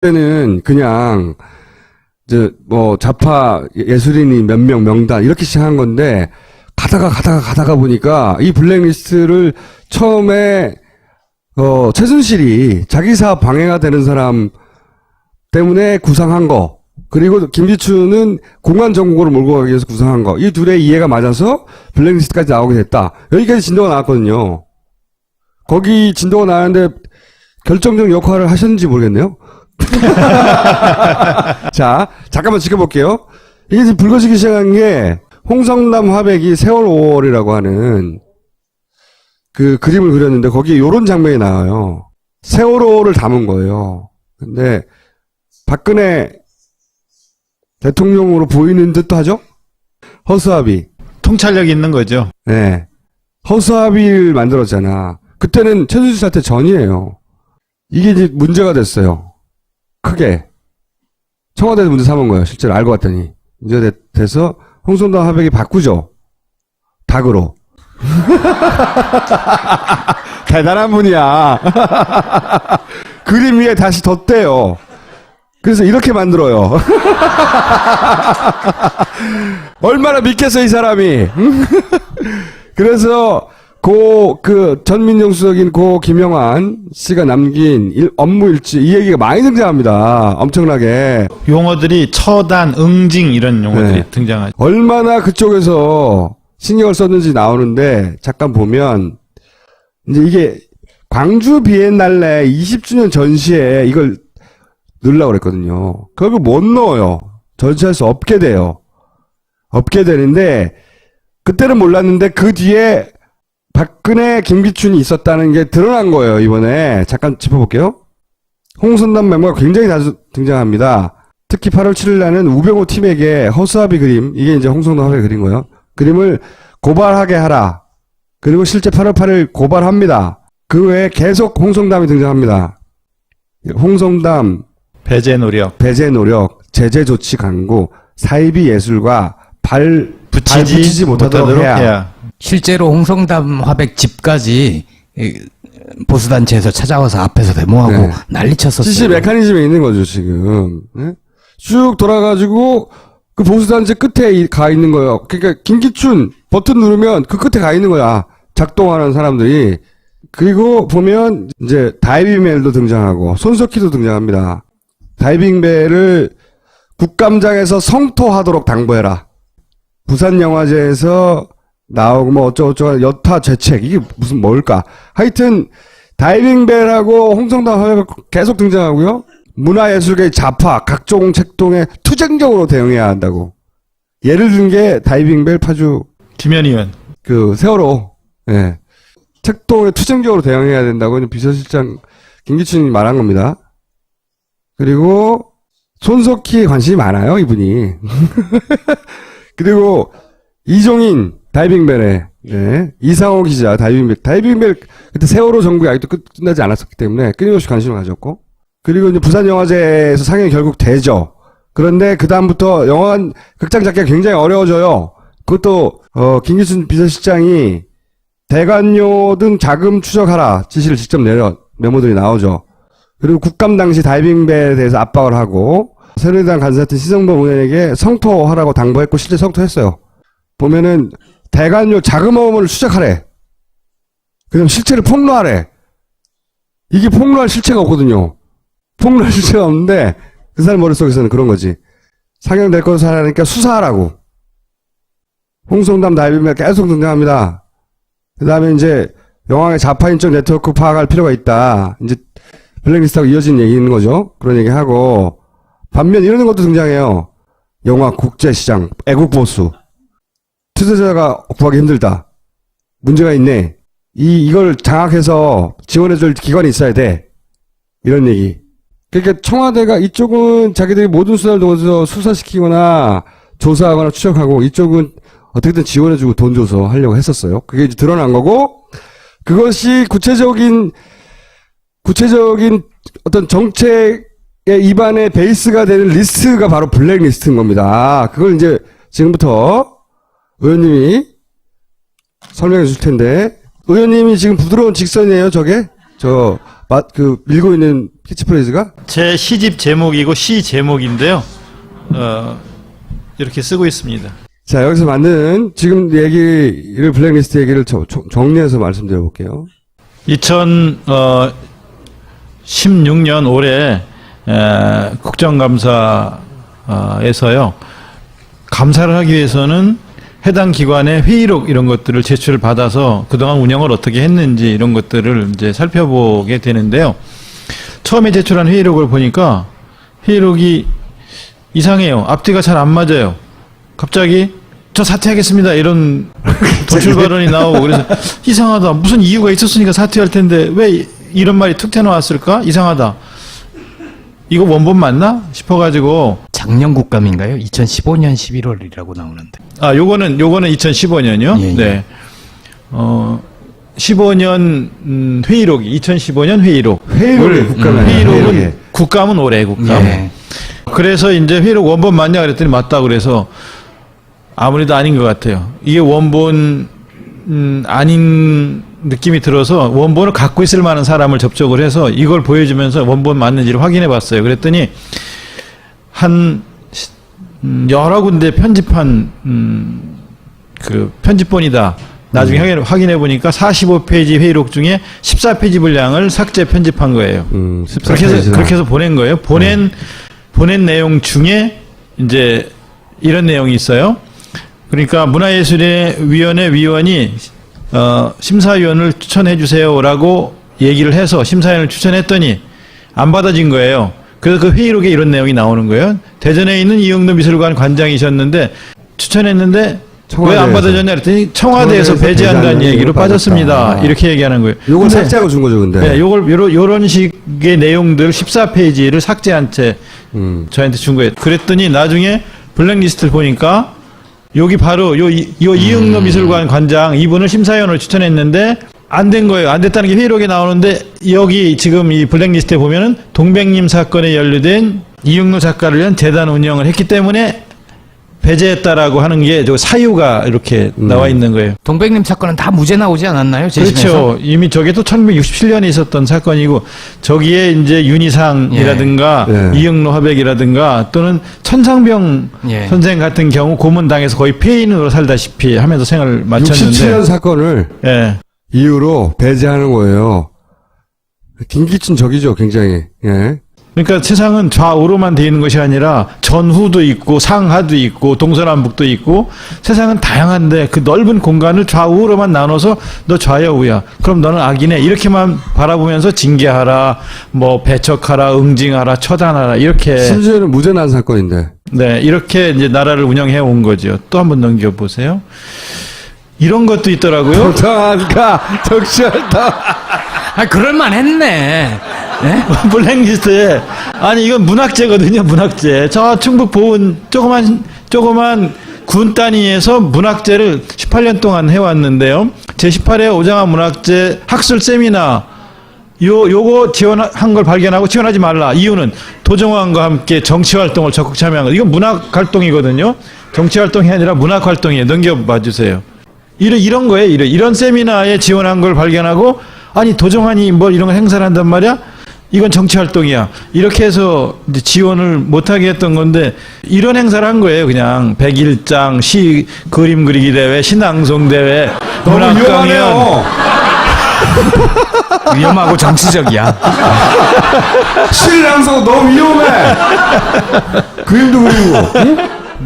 때는 그냥 이제 뭐 좌파 예술인이 몇 명 명단 이렇게 시작한 건데 가다가 보니까 이 블랙리스트를 처음에 최순실이 자기 사업 방해가 되는 사람 때문에 구상한 거, 그리고 김기춘은 공안 정보를 몰고 가기 위해서 구상한 거, 이 둘의 이해가 맞아서 블랙리스트까지 나오게 됐다. 여기까지 진도가 나왔거든요. 거기 진도가 나왔는데 결정적 역할을 하셨는지 모르겠네요. 자, 잠깐만 지켜볼게요. 이게 지금 붉어지기 시작한 게 홍성남 화백이 세월 5월이라고 하는 그 그림을 그렸는데 거기에 요런 장면이 나와요. 세월호를 담은 거예요. 근데 박근혜 대통령으로 보이는 듯도 하죠? 허수아비. 통찰력이 있는 거죠. 네. 허수아비를 만들었잖아. 그때는 최순실 사태 전이에요. 이게 이제 문제가 됐어요. 크게. 청와대에서 문제 삼은 거예요. 실제로 알고 봤더니. 문제가 돼서 홍성남 화백이 바꾸죠. 닭으로. 대단한 분이야. 그림 위에 다시 덧대요. 그래서 이렇게 만들어요. 얼마나 믿겠어, 이 사람이. 그래서 전민정 수석인 김영환 씨가 남긴 업무 일지, 이 얘기가 많이 등장합니다. 엄청나게. 용어들이 처단, 응징 이런 용어들이 네. 등장하죠. 얼마나 그쪽에서 신경을 썼는지 나오는데, 잠깐 보면, 이제 이게 광주 비엔날레 20주년 전시에 이걸 넣으려고 그랬거든요. 그걸 못 넣어요. 전시할 수 없게 돼요. 없게 되는데, 그때는 몰랐는데, 그 뒤에 박근혜, 김기춘이 있었다는 게 드러난 거예요, 이번에. 잠깐 짚어볼게요. 홍선남 메모가 굉장히 자주 등장합니다. 특히 8월 7일 날은 우병우 팀에게 허수아비 그림, 이게 이제 홍성남 화백이 그린 거예요. 그림을 고발하게 하라. 그리고 실제 8월 8일 고발합니다. 그 외에 계속 홍성담이 등장합니다. 홍성담, 배제 노력, 제재 조치 강구, 사이비 예술과 발 붙이지 못하도록 해야. 실제로 홍성담 화백 집까지 보수단체에서 찾아와서 앞에서 데모하고 네. 난리쳤었어요. 지시 메커니즘에 있는 거죠, 지금. 네? 쭉 돌아가지고 그 보수단체 끝에 가 있는 거예요. 그러니까 김기춘 버튼 누르면 그 끝에 가 있는 거야. 작동하는 사람들이. 그리고 보면 이제 다이빙벨도 등장하고 손석희도 등장합니다. 다이빙벨을 국감장에서 성토하도록 당부해라. 부산영화제에서 나오고 뭐 어쩌고저쩌고 여타 죄책, 이게 무슨 뭘까. 하여튼 다이빙벨하고 홍성담 화백이 계속 등장하고요. 문화예술계의 좌파 각종 책동에 투쟁적으로 대응해야 한다고. 예를 든 게 다이빙벨 파주 김현 의원. 그 세월호. 예. 책동에 투쟁적으로 대응해야 된다고 비서실장 김기춘이 말한 겁니다. 그리고 손석희에 관심이 많아요, 이분이. 그리고 이종인 다이빙벨에, 네. 이상호 기자 다이빙벨 그때 세월호 정국이 아직도 끝나지 않았었기 때문에 끊임없이 관심을 가졌고, 그리고 이제 부산영화제에서 상영이 결국 되죠. 그런데 그 다음부터 극장 잡기가 굉장히 어려워져요. 그것도 김기춘 비서실장이 대관료 등 자금 추적하라 지시를 직접 메모들이 나오죠. 그리고 국감 당시 다이빙벨에 대해서 압박을 하고 새누리당 간사였던 시성범 의원에게 성토하라고 당부했고 실제 성토했어요. 보면은 대관료 자금 어음을 추적하래. 그다음 실체를 폭로하래. 이게 폭로할 실체가 없거든요. 폭로할 실체가 없는데 그 사람 머릿속에서는 그런 거지. 상영될 것을 하라니까 수사하라고. 홍성담 다이빙벨 계속 등장합니다. 그 다음에 이제 영화의 좌파인적 네트워크 파악할 필요가 있다. 이제 블랙리스트하고 이어진 얘기 있는 거죠. 그런 얘기 하고. 반면 이런 것도 등장해요. 영화 국제시장, 애국보수. 투자자가 구하기 힘들다. 문제가 있네. 이걸 장악해서 지원해줄 기관이 있어야 돼. 이런 얘기. 그러니까 청와대가 이쪽은 자기들이 모든 수사를 통해서 수사시키거나 조사하거나 추적하고 이쪽은 어떻게든 지원해주고 돈 줘서 하려고 했었어요. 그게 이제 드러난 거고, 그것이 구체적인 어떤 정책의 입안의 베이스가 되는 리스트가 바로 블랙리스트인 겁니다. 그걸 이제 지금부터 의원님이 설명해 줄 텐데, 의원님이 지금 부드러운 직선이에요, 저게? 밀고 있는 캐치프레이즈가? 제 시집 제목이고 시 제목인데요. 이렇게 쓰고 있습니다. 자, 여기서 맞는 지금 얘기를, 블랙리스트 얘기를 정리해서 말씀드려 볼게요. 2016년 올해 국정감사에서요. 감사를 하기 위해서는 해당 기관의 회의록 이런 것들을 제출을 받아서 그동안 운영을 어떻게 했는지 이런 것들을 이제 살펴보게 되는데요. 처음에 제출한 회의록을 보니까 회의록이 이상해요. 앞뒤가 잘 안 맞아요. 갑자기 저 사퇴하겠습니다 이런 도출 발언이 나오고 그래서 이상하다. 무슨 이유가 있었으니까 사퇴할 텐데 왜 이런 말이 툭 튀어나왔을까? 이상하다. 이거 원본 맞나? 싶어가지고 작년 국감인가요? 2015년 11월이라고 나오는데. 요거는 2015년이요? 예, 예. 네. 15년 회의록이 2015년 회의록. 회의록이 국감이에요. 회의록은 회의록에. 국감은 올해 국감. 예. 그래서 이제 회의록 원본 맞냐 그랬더니 맞다 그래서 아무래도 아닌 것 같아요. 이게 원본 아닌 느낌이 들어서 원본을 갖고 있을 만한 사람을 접촉을 해서 이걸 보여주면서 원본 맞는지를 확인해 봤어요. 그랬더니 한 여러 군데 편집한 그 편집본이다. 나중에 확인해 보니까 45페이지 회의록 중에 14페이지 분량을 삭제 편집한 거예요. 14페이지나. 그렇게 해서 보낸 거예요. 보낸 내용 중에 이제 이런 내용이 있어요. 그러니까 문화예술위원회 위원이 심사위원을 추천해 주세요라고 얘기를 해서 심사위원을 추천했더니 안 받아진 거예요. 그래서 그 회의록에 이런 내용이 나오는 거예요. 대전에 있는 이영도 미술관 관장이셨는데 추천했는데 왜 안 받아졌냐 그랬더니 청와대에서 배제한다는 얘기로 빠졌습니다. 이렇게 얘기하는 거예요. 요걸 근데 삭제하고 준 거죠, 근데. 네, 요런 식의 내용들 14페이지를 삭제한 채 저한테 준 거예요. 그랬더니 나중에 블랙리스트를 보니까 여기 바로 이응로 미술관 관장 이분을 심사위원으로 추천했는데 안 된 거예요. 안 됐다는 게 회의록에 나오는데 여기 지금 이 블랙리스트에 보면은 동백님 사건에 연루된 이응로 작가를 위한 재단 운영을 했기 때문에 배제했다라고 하는 게 저 사유가 이렇게 나와 있는 거예요. 동백님 사건은 다 무죄 나오지 않았나요? 재심에서? 그렇죠. 이미 저게 또 1967년에 있었던 사건이고 저기에 이제 윤희상이라든가 예. 이영로 화백이라든가 또는 천상병 예. 선생 같은 경우 고문당해서 거의 폐인으로 살다시피 하면서 생을 마쳤는데 67년 사건을 예. 이유로 배제하는 거예요. 김기춘 적이죠, 굉장히. 예. 그러니까 세상은 좌우로만 돼 있는 것이 아니라 전후도 있고 상하도 있고 동서남북도 있고 세상은 다양한데 그 넓은 공간을 좌우로만 나눠서 너 좌야 우야 그럼 너는 악이네 이렇게만 바라보면서 징계하라 뭐 배척하라 응징하라 처단하라 이렇게 심지어는 무죄 난 사건인데. 네 이렇게 이제 나라를 운영해 온 거죠. 또 한번 넘겨 보세요. 이런 것도 있더라고요. 정당한가 적시한다. 아, 그럴만 했네. 네? 블랙리스트에 아니 이건 문학재거든요. 문학재. 저 충북 보은 조그만 군 단위에서 문학재를 18년 동안 해왔는데요. 제18회 오장환 문학재 학술 세미나 요거 지원한 걸 발견하고 지원하지 말라. 이유는 도정환과 함께 정치활동을 적극 참여한 거. 이건 문학활동이거든요. 정치활동이 아니라 문학활동이에요. 넘겨봐 주세요. 이런 거예요. 이런 세미나에 지원한 걸 발견하고 아니 도정환이 뭘 이런 걸 행사를 한단 말이야? 이건 정치활동이야. 이렇게 해서 이제 지원을 못하게 했던 건데 이런 행사를 한 거예요. 그냥 100일장, 시 그림 그리기 대회, 신앙송 대회, 문학 강연. 위험하고 정치적이야. 신랑성 너무 위험해. 그림도 그리고. 응?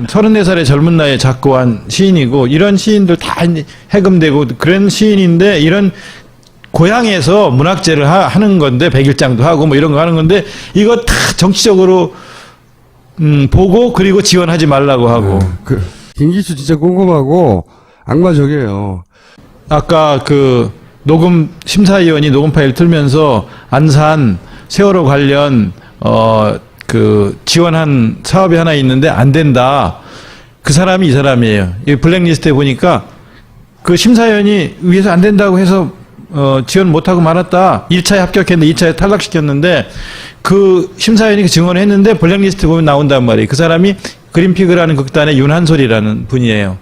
34살의 젊은 나이에 작고한 시인이고 이런 시인들 다 해금되고 그런 시인인데 이런 고향에서 문학제를 하는 건데 100일장도 하고 뭐 이런 거 하는 건데 이거 다 정치적으로 보고 그리고 지원하지 말라고 하고 김기춘 진짜 꼼꼼하고 악마적이에요. 아까 그 녹음 심사위원이 녹음 파일 틀면서 안산 세월호 관련 그 지원한 사업이 하나 있는데 안 된다. 그 사람이 이 사람이에요. 이 블랙리스트에 보니까 그 심사위원이 위에서 안 된다고 해서 지원 못하고 말았다. 1차에 합격했는데 2차에 탈락시켰는데 그 심사위원이 증언을 했는데 블랙리스트 보면 나온단 말이에요. 그 사람이 그린피그라는 극단의 윤한솔이라는 분이에요.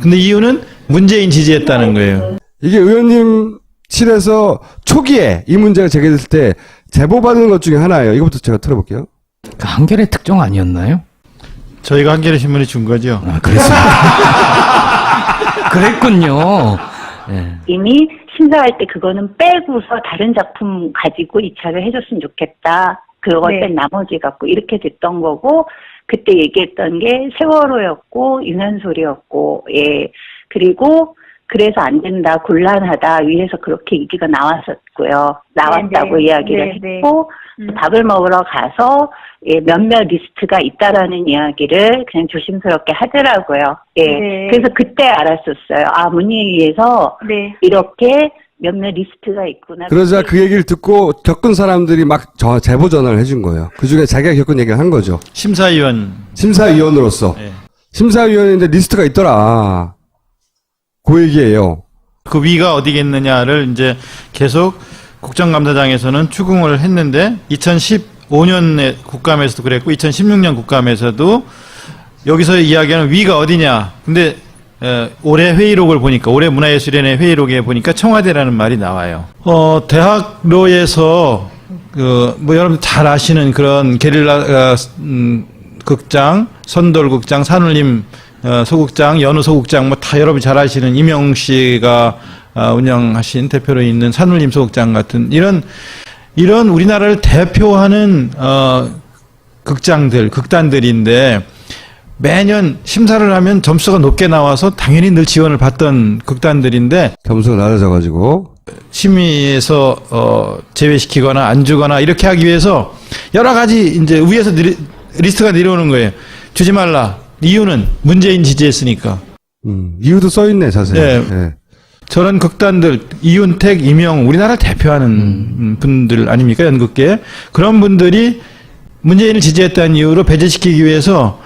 근데 이유는 문재인 지지했다는 거예요. 이게 의원님 실에서 초기에 이 문제가 제기됐을 때 제보 받는 것 중에 하나예요. 이거부터 제가 틀어볼게요. 그 한겨레 특종 아니었나요? 저희가 한겨레 신문이 준 거죠. 아, 그랬습니다. 그랬군요. 예. 이미 심사할 때 그거는 빼고서 다른 작품 가지고 2차를 해줬으면 좋겠다. 그거 네. 뺀 나머지 갖고 이렇게 됐던 거고, 그때 얘기했던 게 세월호였고 유난소리였고, 예. 그리고 그래서 안 된다, 곤란하다, 위에서 그렇게 얘기가 나왔었고요. 나왔다고 네, 네. 이야기를 네, 네. 했고, 밥을 먹으러 가서 예, 몇몇 리스트가 있다라는 이야기를 그냥 조심스럽게 하더라고요. 예. 네. 그래서 그때 알았었어요. 아, 문의위에서 네. 이렇게 몇몇 리스트가 있구나. 그러자 그 얘기를 듣고 겪은 사람들이 막 제보 전화를 해준 거예요. 그 중에 자기가 겪은 얘기를 한 거죠. 심사위원. 심사위원으로서. 예. 심사위원인데 리스트가 있더라. 그 얘기예요. 그 위가 어디겠느냐를 이제 계속 국정감사장에서는 추궁을 했는데 2015년에 국감에서도 그랬고 2016년 국감에서도 여기서 이야기하는 위가 어디냐. 근데 올해 회의록을 보니까 올해 문화예술위원회 회의록에 보니까 청와대라는 말이 나와요. 대학로에서 뭐 여러분 잘 아시는 그런 게릴라 극장, 선돌극장, 산울림 소극장, 연우 소극장 뭐 다 여러분 잘 아시는 이명웅 씨가 운영하신 대표로 있는 산울림 소극장 같은 이런 우리나라를 대표하는 극단들인데 매년 심사를 하면 점수가 높게 나와서 당연히 늘 지원을 받던 극단들인데 점수가 낮아져가지고. 심의에서 제외시키거나 안 주거나 이렇게 하기 위해서 여러 가지 이제 위에서 리스트가 내려오는 거예요. 주지 말라. 이유는 문재인 지지했으니까. 이유도 써있네, 자세히. 네. 예. 저런 극단들 이윤택, 이명 우리나라를 대표하는 분들 아닙니까 연극계 그런 분들이 문재인을 지지했다는 이유로 배제시키기 위해서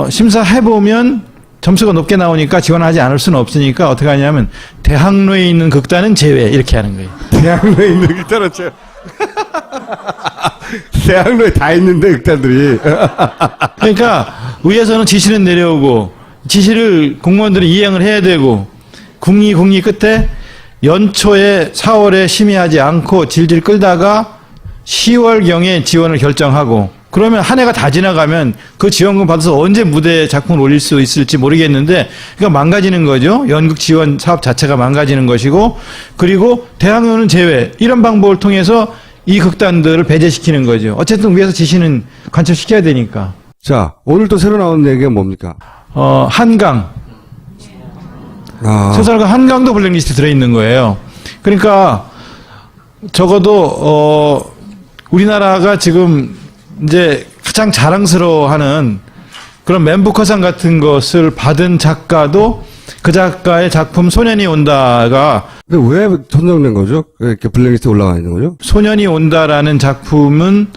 심사해보면 점수가 높게 나오니까 지원하지 않을 수는 없으니까 어떻게 하냐면 대학로에 있는 극단은 제외 이렇게 하는 거예요. 대학로에 있는 극단은 대학로에 다 있는데, 극단들이. 그러니까 위에서는 지시는 내려오고 지시를 공무원들이 이행을 해야 되고 궁리 끝에 연초에 4월에 심의하지 않고 질질 끌다가 10월경에 지원을 결정하고 그러면 한 해가 다 지나가면 그 지원금 받아서 언제 무대에 작품을 올릴 수 있을지 모르겠는데 그러니까 망가지는 거죠. 연극 지원 사업 자체가 망가지는 것이고 그리고 대학로는 제외 이런 방법을 통해서 이 극단들을 배제시키는 거죠. 어쨌든 위에서 지시는 관철시켜야 되니까. 자, 오늘 또 새로 나온 얘기가 뭡니까? 한강. 소설가 한강도 블랙리스트 들어있는 거예요. 그러니까 적어도 우리나라가 지금 이제 가장 자랑스러워하는 그런 맨부커상 같은 것을 받은 작가도 그 작가의 작품 소년이 온다가 근데 왜 선정된 거죠? 왜 이렇게 블랙리스트에 올라가 있는 거죠? 소년이 온다라는 작품은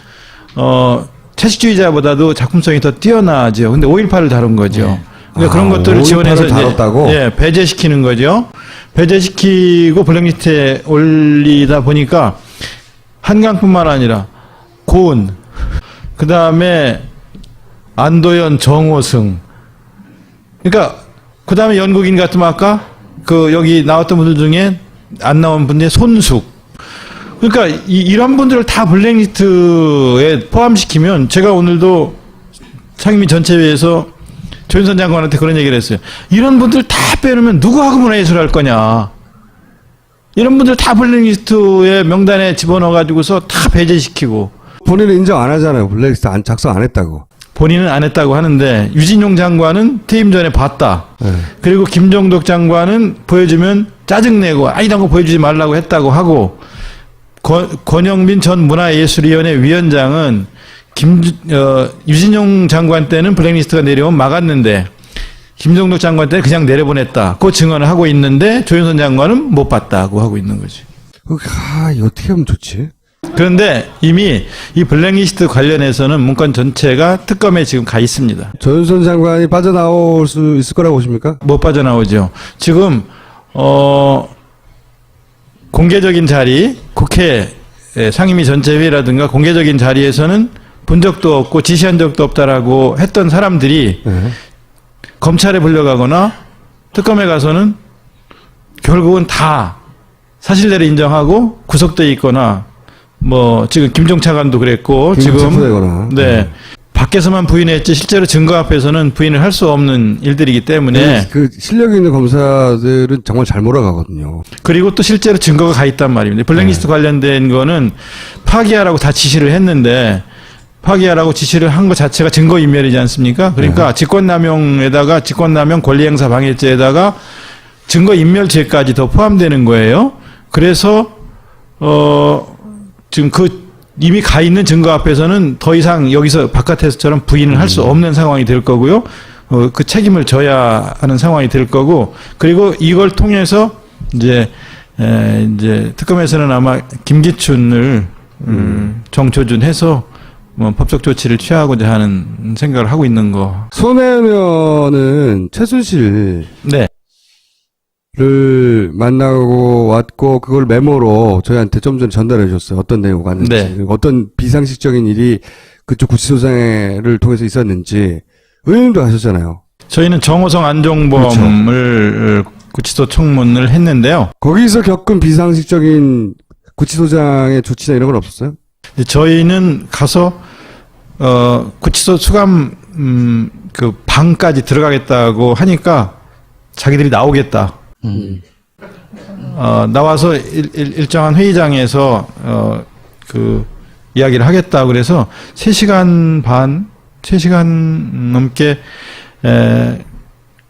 채식주의자보다도 작품성이 더 뛰어나죠. 근데 5.18을 다룬 거죠. 그러니까 그런 것들을 5.18을 지원해서 다뤘다고? 이제 배제시키는 거죠. 배제시키고 블랙리스트에 올리다 보니까 한강뿐만 아니라 고은, 그 다음에 안도현, 정호승, 그러니까 그 다음에 연극인 같으면 아까 여기 나왔던 분들 중에 안 나온 분들이 손숙. 그러니까 이런 분들을 다 블랙리스트에 포함시키면 제가 오늘도 상임위 전체회에서 조윤선 장관한테 그런 얘기를 했어요. 이런 분들 다 빼놓으면 누구하고 문화예술을 할 거냐. 이런 분들 다 블랙리스트에 명단에 집어넣어가지고서 다 배제시키고. 본인은 인정 안 하잖아요. 블랙리스트 작성 안 했다고. 본인은 안 했다고 하는데 유진용 장관은 퇴임 전에 봤다. 네. 그리고 김종덕 장관은 보여주면 짜증내고 이런 거 보여주지 말라고 했다고 하고 권영빈 전 문화예술위원회 위원장은 유진용 장관 때는 블랙리스트가 내려오면 막았는데 김종덕 장관 때는 그냥 내려보냈다. 그 증언을 하고 있는데 조윤선 장관은 못 봤다고 하고 있는 거지. 이거 어떻게 하면 좋지? 그런데 이미 이 블랙리스트 관련해서는 문건 전체가 특검에 지금 가 있습니다. 조윤선 장관이 빠져나올 수 있을 거라고 보십니까? 못 빠져나오죠. 지금 공개적인 자리, 국회 상임위 전체회의라든가 공개적인 자리에서는 본 적도 없고 지시한 적도 없다라고 했던 사람들이 네. 검찰에 불려가거나 특검에 가서는 결국은 다 사실대로 인정하고 구속돼 있거나 뭐 지금 김종 차관도 그랬고 지금 체포되거나. 네. 밖에서만 부인했지 실제로 증거 앞에서는 부인을 할 수 없는 일들이기 때문에 그 실력 있는 검사들은 정말 잘 몰아가거든요. 그리고 또 실제로 증거가 가 있단 말입니다. 블랙리스트 관련된 거는 파기하라고 다 지시를 했는데 파기하라고 지시를 한 것 자체가 증거인멸이지 않습니까? 그러니까 직권남용에다가 직권남용 권리행사 방해죄에다가 증거인멸죄까지 더 포함되는 거예요. 그래서 지금 그 이미 가 있는 증거 앞에서는 더 이상 여기서 바깥에서처럼 부인을 할 수 없는 상황이 될 거고요. 그 책임을 져야 하는 상황이 될 거고, 그리고 이걸 통해서 이제 특검에서는 아마 김기춘을 정조준해서 뭐 법적 조치를 취하고자 하는 생각을 하고 있는 거. 손혜원 의원은 최순실을 네. 만나고 왔고 그걸 메모로 저희한테 좀 전에 전달해 주셨어요. 어떤 내용 왔는지, 네. 어떤 비상식적인 일이 그쪽 구치소장을 통해서 있었는지. 의원님도 가셨잖아요. 저희는 정호성 안종범을 구치소 청문을 했는데요. 거기서 겪은 비상식적인 구치소장의 조치나 이런 건 없었어요? 저희는 가서 구치소 수감 그 방까지 들어가겠다고 하니까 자기들이 나오겠다. 나와서 일정한 회의장에서 그 이야기를 하겠다 그래서 3시간 넘게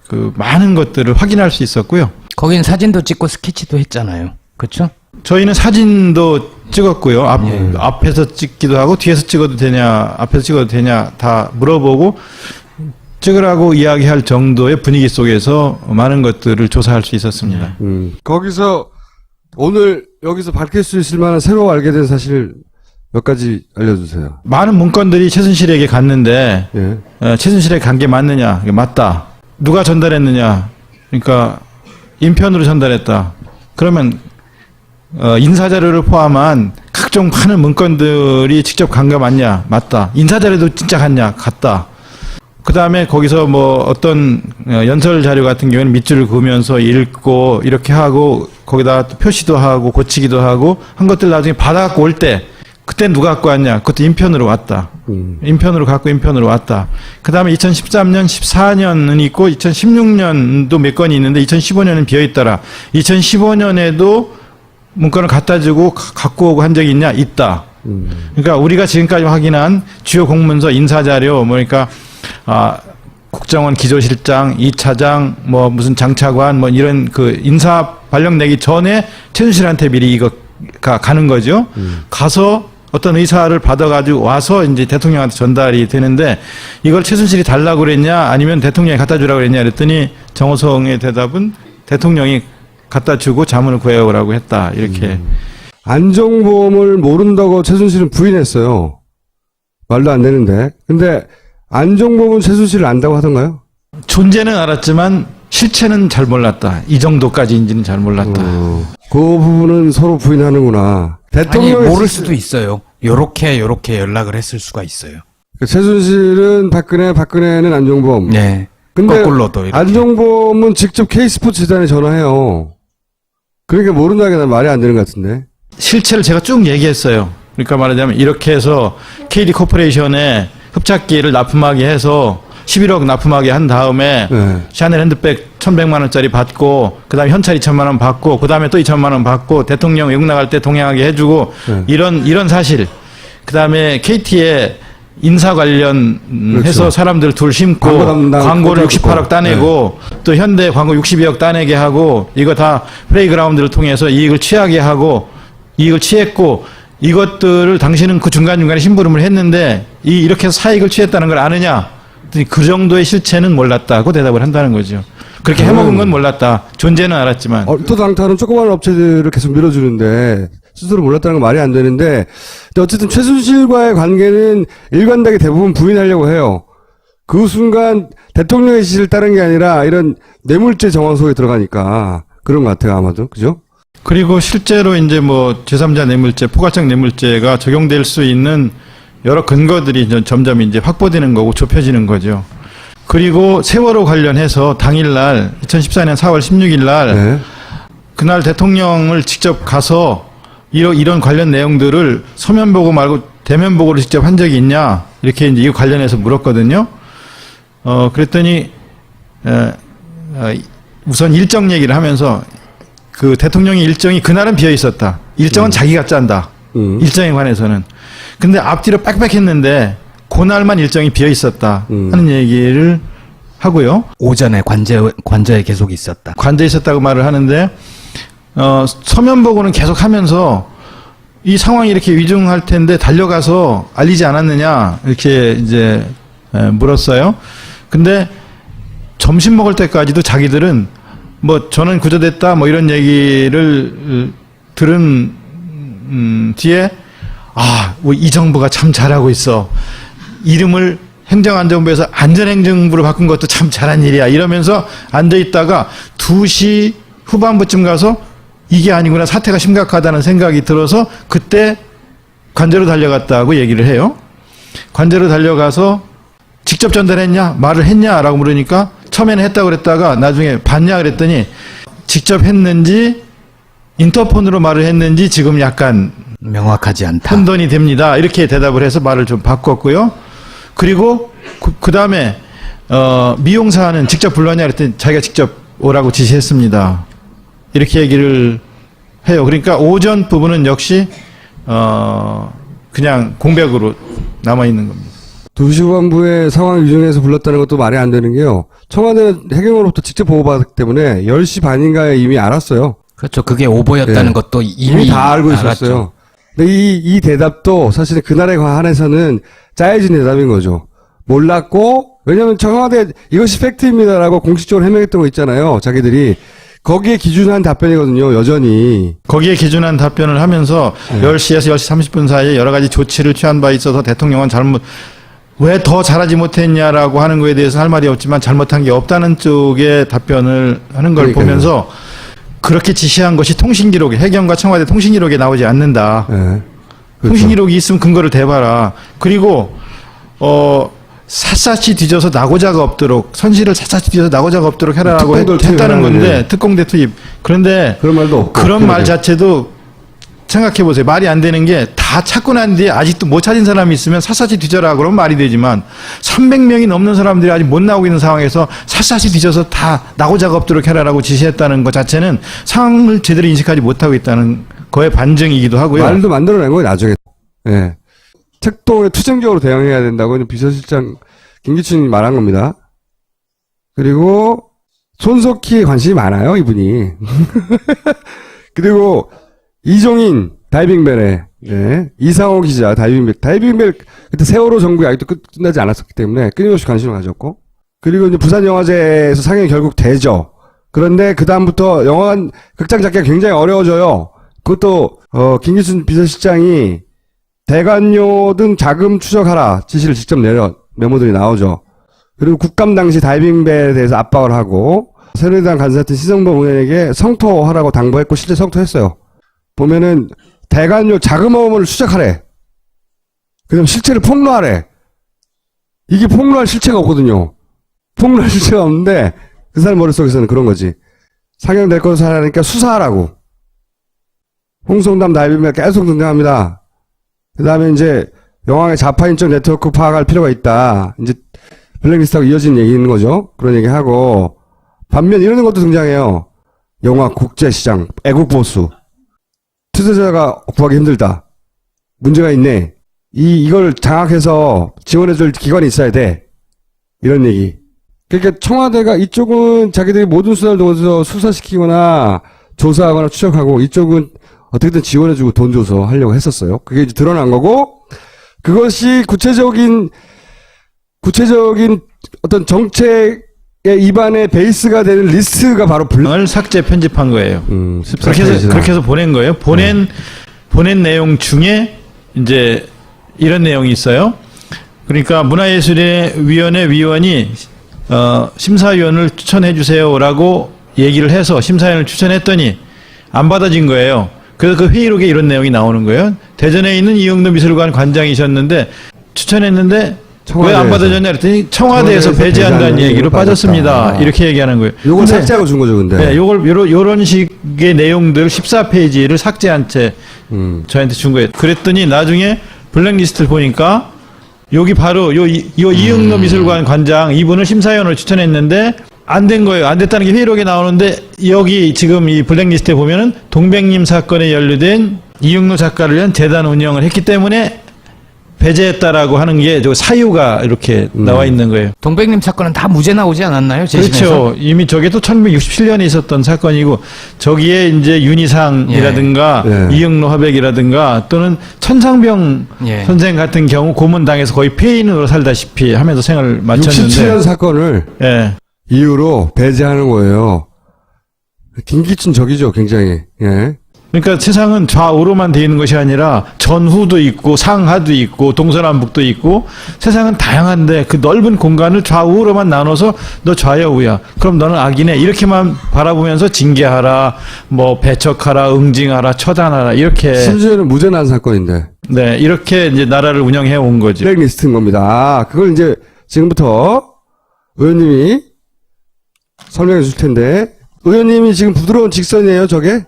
그 많은 것들을 확인할 수 있었고요. 거긴 사진도 찍고 스케치도 했잖아요. 그렇죠? 저희는 사진도 찍었고요. 앞에서 찍기도 하고 뒤에서 찍어도 되냐, 앞에서 찍어도 되냐 다 물어보고 찍으라고 이야기할 정도의 분위기 속에서 많은 것들을 조사할 수 있었습니다. 거기서 오늘 여기서 밝힐 수 있을 만한 새로 알게 된 사실 몇 가지 알려주세요. 많은 문건들이 최순실에게 갔는데 예. 최순실에게 간 게 맞느냐? 이게 맞다. 누가 전달했느냐? 그러니까 인편으로 전달했다. 그러면 인사자료를 포함한 각종 많은 문건들이 직접 간 거 맞냐? 맞다. 인사자료도 진짜 갔냐? 갔다. 그 다음에 거기서 뭐 어떤 연설 자료 같은 경우에는 밑줄을 그으면서 읽고 이렇게 하고 거기다 표시도 하고 고치기도 하고 한 것들 나중에 받아갖고 올 때 그때 누가 갖고 왔냐? 그것도 인편으로 왔다. 인편으로 갖고 인편으로 왔다. 그 다음에 2013년, 14년은 있고 2016년도 몇 건이 있는데 2015년은 비어있더라. 2015년에도 문건을 갖다 주고 갖고 오고 한 적이 있냐? 있다. 그러니까 우리가 지금까지 확인한 주요 공문서, 인사자료, 그러니까 국정원 기조실장, 2차장, 뭐 무슨 장차관, 뭐 이런 그 인사 발령 내기 전에 최순실한테 미리 이거가 가는 거죠. 가서 어떤 의사를 받아가지고 와서 이제 대통령한테 전달이 되는데 이걸 최순실이 달라고 그랬냐 아니면 대통령이 갖다 주라고 그랬냐 그랬더니 정호성의 대답은 대통령이 갖다 주고 자문을 구해오라고 했다. 이렇게. 안종범을 모른다고 최순실은 부인했어요. 말도 안 되는데. 근데 안종범은 최순실을 안다고 하던가요? 존재는 알았지만 실체는 잘 몰랐다. 이 정도까지인지는 잘 몰랐다. 그 부분은 서로 부인하는구나. 아니 대통령이 모를 수도 있어요. 요렇게 연락을 했을 수가 있어요. 최순실은 박근혜는 안종범. 네. 근데 거꾸로도 이렇게. 안종범은 직접 K스포츠 재단에 전화해요. 그러니까 모른다는 게 말이 안 되는 것 같은데. 실체를 제가 쭉 얘기했어요. 그러니까 말하자면 이렇게 해서 KD 코퍼레이션에 흡착기를 납품하게 해서 11억 납품하게 한 다음에 네. 샤넬 핸드백 1,100만 원짜리 받고 그다음에 현찰 2천만 원 받고 그다음에 또 2천만 원 받고 대통령 외국 나갈 때 동행하게 해주고 네. 이런 사실. 그다음에 KT에 인사 관련 그렇죠. 해서 사람들 둘 심고 광고 담당 광고를 꽂아주고. 68억 따내고 또 현대 광고 62억 따내게 하고 이거 다 플레이그라운드를 통해서 이익을 취하게 하고 이익을 취했고 이것들을 당신은 그 중간중간에 심부름을 했는데 이렇게 해서 사익을 취했다는 걸 아느냐? 그 정도의 실체는 몰랐다고 대답을 한다는 거죠. 그렇게 해먹은 건 몰랐다. 존재는 알았지만. 얼토당토하는 조그마한 업체들을 계속 밀어주는데 스스로 몰랐다는 건 말이 안 되는데 근데 어쨌든 최순실과의 관계는 일관되게 대부분 부인하려고 해요. 그 순간 대통령의 지시를 따른 게 아니라 이런 뇌물죄 정황 속에 들어가니까 그런 것 같아요. 아마도. 그죠? 그리고 실제로 이제 뭐 제3자 뇌물죄, 포괄적 뇌물죄가 적용될 수 있는 여러 근거들이 점점 이제 확보되는 거고 좁혀지는 거죠. 그리고 세월호 관련해서 당일날 2014년 4월 16일 날 네. 그날 대통령을 직접 가서 이런 관련 내용들을 서면 보고 말고 대면 보고를 직접 한 적이 있냐? 이렇게 이제 이 관련해서 물었거든요. 그랬더니 우선 일정 얘기를 하면서 그 대통령의 일정이 그날은 비어 있었다. 일정은 자기가 짠다. 일정에 관해서는. 근데 앞뒤로 빽빽했는데 그날만 일정이 비어 있었다 하는 얘기를 하고요. 오전에 관저에 계속 있었다. 관저에 있었다고 말을 하는데 서면 보고는 계속 하면서 이 상황이 이렇게 위중할 텐데 달려가서 알리지 않았느냐 이렇게 이제 물었어요. 근데 점심 먹을 때까지도 자기들은 뭐 저는 구조됐다 뭐 이런 얘기를 들은 뒤에 이 정부가 참 잘하고 있어. 이름을 행정안전부에서 안전행정부로 바꾼 것도 참 잘한 일이야. 이러면서 앉아있다가 2시 후반부쯤 가서 이게 아니구나. 사태가 심각하다는 생각이 들어서 그때 관저로 달려갔다고 얘기를 해요. 관저로 달려가서 직접 전달했냐? 말을 했냐? 라고 물으니까 처음에는 했다고 그랬다가 나중에 봤냐? 그랬더니 직접 했는지 인터폰으로 말을 했는지 지금 약간 명확하지 않다. 혼돈이 됩니다. 이렇게 대답을 해서 말을 좀 바꿨고요. 그리고 그 다음에 미용사는 직접 불렀냐 그랬더니 자기가 직접 오라고 지시했습니다. 이렇게 얘기를 해요. 그러니까 오전 부분은 역시 그냥 공백으로 남아 있는 겁니다. 2시 후반부에 상황 위중해서 불렀다는 것도 말이 안 되는 게요. 청와대는 해경으로부터 직접 보고받았기 때문에 10시 반인가에 이미 알았어요. 그렇죠. 그게 오보였다는 예. 것도 이미 다 알고 알았죠. 있었어요. 근데 이 대답도 사실은 그날에 한해서는 짜여진 대답인 거죠. 몰랐고, 왜냐면 청와대 이것이 팩트입니다라고 공식적으로 해명했던 거 있잖아요. 자기들이. 거기에 기준한 답변이거든요. 여전히. 거기에 기준한 답변을 하면서 10시에서 10시 30분 사이에 여러 가지 조치를 취한 바 있어서 대통령은 왜 더 잘하지 못했냐라고 하는 거에 대해서 할 말이 없지만 잘못한 게 없다는 쪽의 답변을 하는 걸 그러니까요. 보면서 그렇게 지시한 것이 통신기록에, 해경과 청와대 통신기록에 나오지 않는다. 예. 그렇죠. 통신기록이 있으면 근거를 대봐라. 그리고 샅샅이 뒤져서 낙오자가 없도록, 선실을 샅샅이 뒤져서 낙오자가 없도록 해라라고 특공대를 했다는 투입하라는 건데, 거예요. 특공대 투입. 그런데 그런 말도 없고. 그런 말 그러게. 자체도 생각해 보세요. 말이 안 되는 게 다 찾고 난 뒤에 아직도 못 찾은 사람이 있으면 샅샅이 뒤져라 그러면 말이 되지만 300명이 넘는 사람들이 아직 못 나오고 있는 상황에서 샅샅이 뒤져서 다 낙오자가 없도록 해라라고 지시했다는 것 자체는 상황을 제대로 인식하지 못하고 있다는 거의 반증이기도 하고요. 말도 만들어낸 거예요, 나중에. 예. 특동에 투쟁적으로 대응해야 된다고 비서실장 김기춘이 말한 겁니다. 그리고 손석희에 관심이 많아요, 이분이. 그리고 이종인 다이빙벨에 이상호 기자 다이빙벨 그때 세월호 정국이 아직도 끝나지 않았었기 때문에 끊임없이 관심을 가졌고, 그리고 이제 부산영화제에서 상영이 결국 되죠. 그런데 그 다음부터 영화관 극장 잡기가 굉장히 어려워져요. 그것도 김기춘 비서실장이 대관료 등 자금 추적하라 지시를 직접 내려 메모들이 나오죠. 그리고 국감 당시 다이빙벨에 대해서 압박을 하고 새누리당 간사였던 시성범 의원에게 성토하라고 당부했고 실제 성토했어요. 보면은 대관료 자금 어음을 추적하래. 그다음 실체를 폭로하래. 이게 폭로할 실체가 없거든요. 폭로할 실체가 없는데 그 사람 머릿속에서는 그런 거지. 상영될 것을 하라니까 수사하라고. 홍성담 다이빙벨 계속 등장합니다. 그 다음에 이제 영화의 자파인적 네트워크 파악할 필요가 있다. 이제 블랙리스트하고 이어진 얘기 있는 거죠. 그런 얘기 하고. 반면 이런 것도 등장해요. 영화 국제시장, 애국보수. 투자자가 구하기 힘들다. 문제가 있네. 이걸 장악해서 지원해줄 기관이 있어야 돼. 이런 얘기. 그러니까 청와대가 이쪽은 자기들이 모든 수사를 넣어서 수사시키거나 조사하거나 추적하고 이쪽은 어떻게든 지원해주고 돈 줘서 하려고 했었어요. 그게 이제 드러난 거고, 그것이 구체적인 어떤 정책의 입안의 베이스가 되는 리스트가 바로 을 삭제 편집한 거예요. 14페이지나. 그렇게 해서 보낸 거예요. 보낸 내용 중에 이제 이런 내용이 있어요. 그러니까 문화예술위원회 위원이 심사위원을 추천해 주세요라고 얘기를 해서 심사위원을 추천했더니 안 받아진 거예요. 그래서 그 회의록에 이런 내용이 나오는 거예요. 대전에 있는 이영도 미술관 관장이셨는데 추천했는데 왜 안 받아줬냐 그랬더니 청와대에서 배제한다는 얘기로 빠졌습니다. 이렇게 얘기하는 거예요. 요걸 근데 삭제하고 준 거죠, 근데. 네, 요런 식의 내용들 14페이지를 삭제한 채 저한테 준 거예요. 그랬더니 나중에 블랙리스트를 보니까 여기 바로 이응로 미술관 관장 이분을 심사위원으로 추천했는데 안 된 거예요. 안 됐다는 게 회의록에 나오는데 여기 지금 이 블랙리스트에 보면은 동백님 사건에 연루된 이응로 작가를 위한 재단 운영을 했기 때문에 배제했다라고 하는 게 저 사유가 이렇게 나와 있는 거예요. 동백님 사건은 다 무죄 나오지 않았나요? 재심에서? 그렇죠. 이미 저게 또 1967년에 있었던 사건이고 저기에 이제 윤희상이라든가 예. 이응로 화백이라든가 또는 천상병 예. 선생 같은 경우 고문당해서 거의 폐인으로 살다시피 하면서 생을 67년 마쳤는데 사건을 예. 이유로 배제하는 거예요. 김기춘 적이죠, 굉장히. 예. 그러니까 세상은 좌우로만 돼 있는 것이 아니라 전후도 있고 상하도 있고 동서남북도 있고 세상은 다양한데 그 넓은 공간을 좌우로만 나눠서 너 좌야 우야 그럼 너는 악이네 이렇게만 바라보면서 징계하라 뭐 배척하라 응징하라 처단하라 이렇게 심지어는 무죄 난 사건인데. 네 이렇게 이제 나라를 운영해 온 거죠. 블랙리스트인 겁니다. 그걸 이제 지금부터 의원님이 설명해 줄 텐데, 의원님이 지금 부드러운 직선이에요, 저게?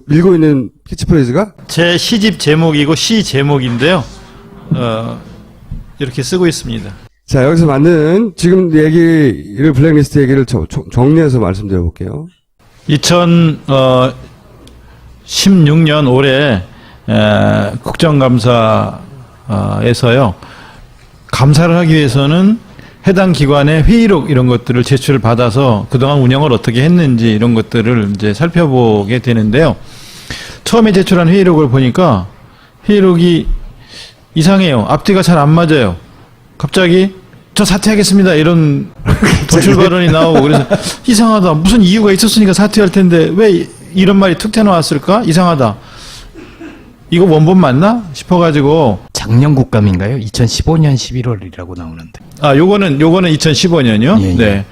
밀고 있는 캐치프레이즈가? 제 시집 제목이고 시 제목인데요. 이렇게 쓰고 있습니다. 자, 여기서 맞는 지금 얘기를, 블랙리스트 얘기를 정리해서 말씀드려 볼게요. 2016년 올해 국정감사에서요. 감사를 하기 위해서는 해당 기관의 회의록 이런 것들을 제출을 받아서 그동안 운영을 어떻게 했는지 이런 것들을 이제 살펴보게 되는데요. 처음에 제출한 회의록을 보니까 회의록이 이상해요. 앞뒤가 잘 안 맞아요. 갑자기 저 사퇴하겠습니다 이런 도출 발언이 나오고 그래서 이상하다. 무슨 이유가 있었으니까 사퇴할 텐데 왜 이런 말이 툭 튀어나왔을까? 이상하다. 이거 원본 맞나? 싶어가지고 작년 국감인가요? 2015년 11월이라고 나오는데. 요거는 2015년이요? 예, 예. 네.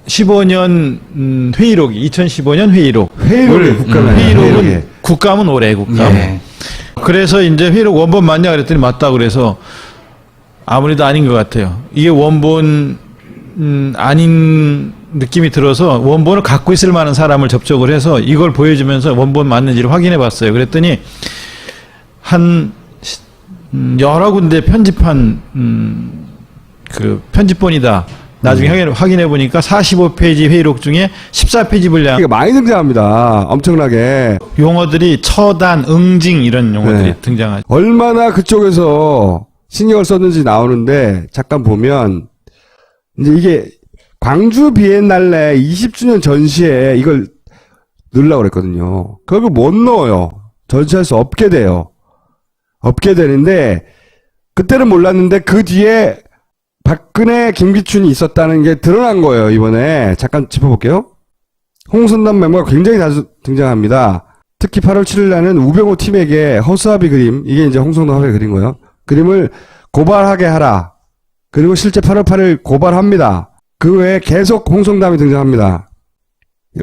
15년 회의록이 2015년 회의록. 회의록이 국감이에요. 회의록은 회의록에. 국감은 올해 국감. 예. 그래서 이제 회의록 원본 맞냐 그랬더니 맞다 그래서 아무래도 아닌 것 같아요. 이게 원본 아닌 느낌이 들어서 원본을 갖고 있을 만한 사람을 접촉을 해서 이걸 보여주면서 원본 맞는지를 확인해 봤어요. 그랬더니 한 여러 군데 편집한 그 편집본이다. 나중에 확인해 보니까 45페이지 회의록 중에 14페이지 분량 이게 많이 등장합니다. 엄청나게. 용어들이 처단, 응징 이런 용어들이 네. 등장하죠. 얼마나 그쪽에서 신경을 썼는지 나오는데, 잠깐 보면, 이제 이게 광주 비엔날레 20주년 전시에 이걸 넣으려고 그랬거든요. 그걸 못 넣어요. 전시할 수 없게 돼요. 없게 되는데, 그때는 몰랐는데, 그 뒤에 박근혜, 김기춘이 있었다는 게 드러난 거예요, 이번에. 잠깐 짚어볼게요. 홍선남 메모가 굉장히 자주 등장합니다. 특히 8월 7일 날은 우병우 팀에게 허수아비 그림, 이게 이제 홍성남 화백이 그린 거예요. 그림을 고발하게 하라. 그리고 실제 8월 8일 고발합니다. 그 외에 계속 홍성담이 등장합니다.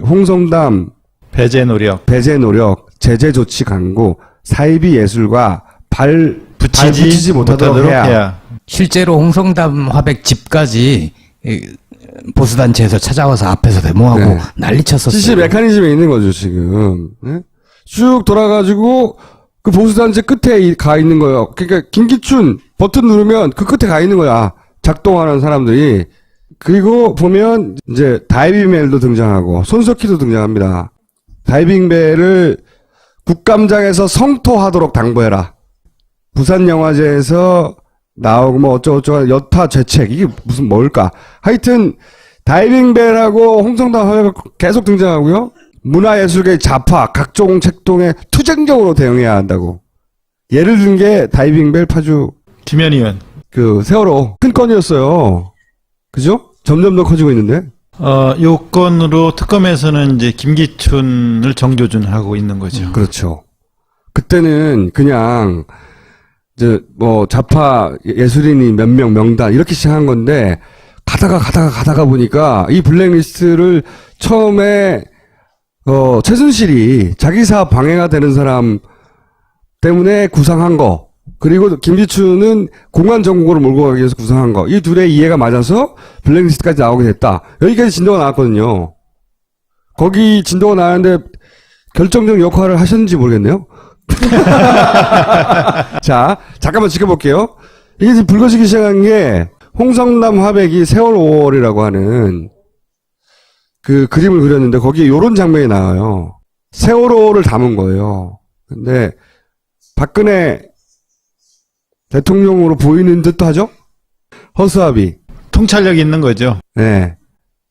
홍성담, 배제 노력. 배제 노력, 제재 조치 강구, 사이비 예술과 발 붙이지 못하도록 해야. 실제로 홍성담 화백 집까지 보수단체에서 찾아와서 앞에서 데모하고 네. 난리쳤었어요. 지시 메커니즘에 있는 거죠, 지금. 네? 쭉 돌아가지고, 그 보수단체 끝에 가 있는 거예요. 그러니까, 김기춘 버튼 누르면 그 끝에 가 있는 거야. 작동하는 사람들이. 그리고 보면, 이제, 다이빙벨도 등장하고, 손석희도 등장합니다. 다이빙벨을 국감장에서 성토하도록 당부해라. 부산영화제에서 나오고 뭐 어쩌고저쩌고 여타 죄책 이게 무슨 뭘까? 하여튼 다이빙벨하고 홍성담 화백이 계속 등장하고요. 문화예술계의 좌파 각종 책동에 투쟁적으로 대응해야 한다고. 예를 든 게 다이빙벨 파주 김현 의원. 그 세월호 큰 건이었어요. 그죠? 점점 더 커지고 있는데. 요 건으로 특검에서는 이제 김기춘을 정조준하고 있는 거죠. 그렇죠. 그때는 그냥 이제 뭐 좌파 예술인이 몇 명 명단 이렇게 시작한 건데 가다가 보니까 이 블랙리스트를 처음에 최순실이 자기 사업 방해가 되는 사람 때문에 구상한 거 그리고 김기춘은 공안 정국으로 몰고 가기 위해서 구성한 거. 이 둘의 이해가 맞아서 블랙리스트까지 나오게 됐다. 여기까지 진도가 나왔거든요. 거기 진도가 나왔는데 결정적 역할을 하셨는지 모르겠네요. 자, 잠깐만 지켜볼게요. 이게 지금 불거지기 시작한 게 홍성남 화백이 세월 5월이라고 하는 그 그림을 그렸는데 거기에 요런 장면이 나와요. 세월호를 담은 거예요. 근데 박근혜 대통령으로 보이는 듯도 하죠? 허수아비. 통찰력 있는 거죠. 네.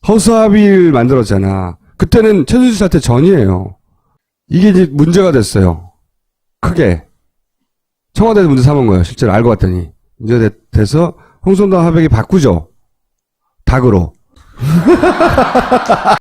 허수아비를 만들었잖아. 그때는 최순실 사태 전이에요. 이게 이제 문제가 됐어요. 크게. 청와대에서 문제 삼은 거예요. 실제로 알고 봤더니. 문제가 돼서 홍성남 화백이 바꾸죠. 닭으로.